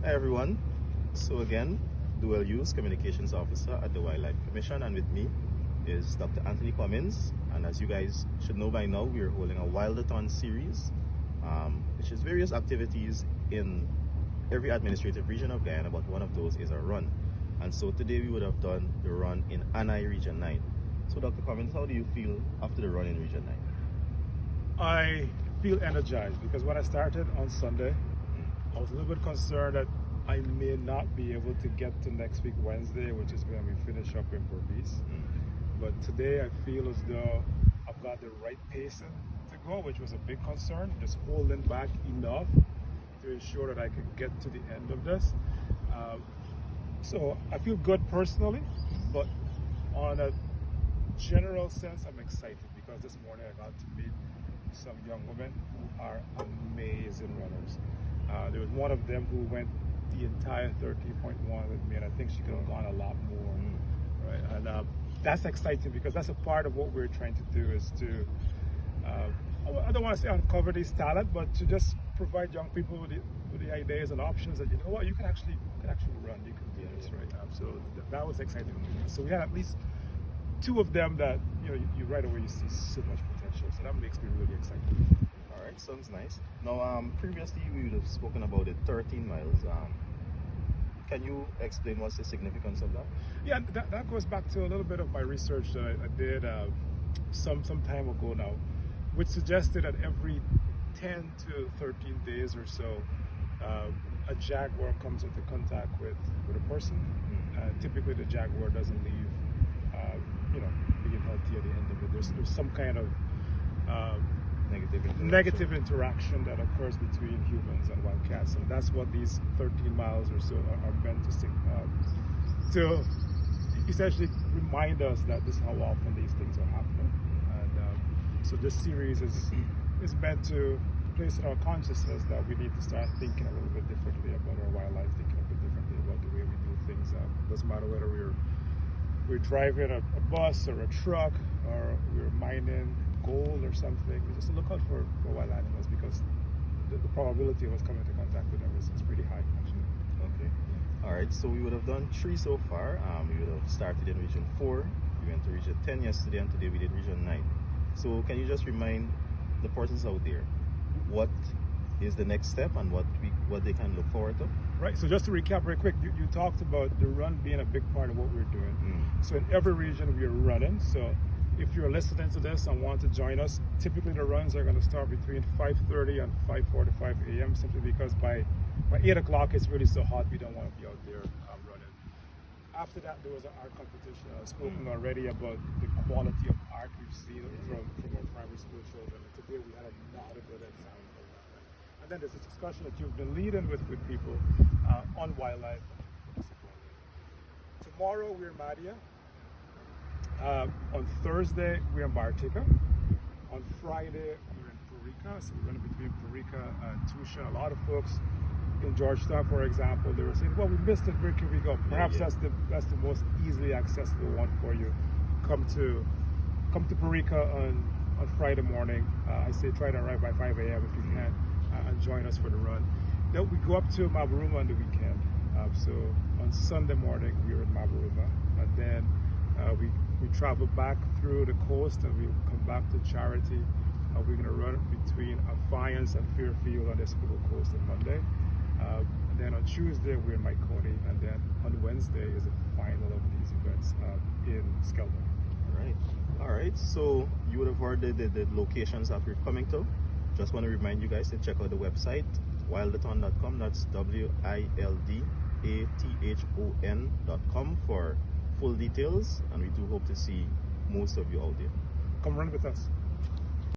Hi everyone. So again, Dual Use Communications Officer at the Wildlife Commission, and with me is Dr. Anthony Cummings. And as you guys should know by now, we are holding a Wild-a-Thon series, which is various activities in every administrative region of Guyana, but one of those is a run. And so today we would have done the run in Annai Region 9. So Dr. Cummings, how do you feel after the run in Region 9? I feel energized because when I started on Sunday, I was a little bit concerned that I may not be able to get to next week Wednesday, which is when we finish up in Berbice. But today I feel as though I've got the right pace to go, which was a big concern, just holding back enough to ensure that I could get to the end of this. So I feel good personally, but on a general sense, I'm excited because this morning I got to meet some young women who are amazing runners. There was one of them who went the entire 13.1 with me, and I think she could have gone a lot more. Right? And that's exciting because that's a part of what we're trying to do is to, I don't want to say uncover this talent, but to just provide young people with the ideas and options that, you know what, you can actually run, you can do this, right? So that was exciting. So we had at least two of them that, you right away you see so much potential. So that makes me really excited. All right, sounds nice. Now, previously we would have spoken about it 13 miles. Can you explain what's the significance of that? Yeah, that goes back to a little bit of my research that I did some time ago now, which suggested that every 10 to 13 days or so, a jaguar comes into contact with a person. Typically the jaguar doesn't leave being healthy at the end of it. There's some kind of negative interaction that occurs between humans and wildcats, and that's what these 13 miles or so are meant to essentially remind us that this is how often these things are happening. And so this series is meant to place in our consciousness that we need to start thinking a little bit differently about our wildlife, thinking a bit differently about the way we do things. Doesn't matter whether we're driving a bus or a truck, or we're mining gold or something. We just look out for wild animals because the probability of us coming into contact with them is pretty high, actually. Okay. All right. So we would have done 3 so far. We would have started in Region 4. We went to Region 10 yesterday, and today we did Region 9. So can you just remind the persons out there what is the next step and what they can look forward to? Right, so just to recap very quick, you talked about the run being a big part of what we're doing. So in every region we are running. So if you're listening to this and want to join us, typically the runs are going to start between 5:30 and 5:45 a.m. simply because by 8 o'clock it's really so hot we don't want to be out there running. After that there was an art competition. I've spoken already about the quality of art we've seen from our primary school children. And today we had another good example of that. Right? And then there's this discussion that you've been leading with people on wildlife. Tomorrow we're in Madia. On Thursday we're in Bartica. On Friday we're in Purika. So we're running between Purika and Tusha. A lot of folks in Georgetown, for example, they were saying, well, we missed it, where can we go? Perhaps that's the most easily accessible one for you. Come to Purika on Friday morning. I say try to arrive by 5 a.m. if you can, and join us for the run. Then we go up to Mabaruma on the weekend. So on Sunday morning we were in Mabaruma, and then we travel back through the coast and we'll come back to Charity. We're going to run between Affiance and Fairfield on the Escobar Coast on Monday. And then on Tuesday we're in Maikoni, and then on Wednesday is the final of these events in Skelton. All right. So you would have heard the locations that we're coming to. Just want to remind you guys to check out the website, Wild-a-Thon.com. That's WILDATHON.com for full details, and we do hope to see most of you out there. Come run with us.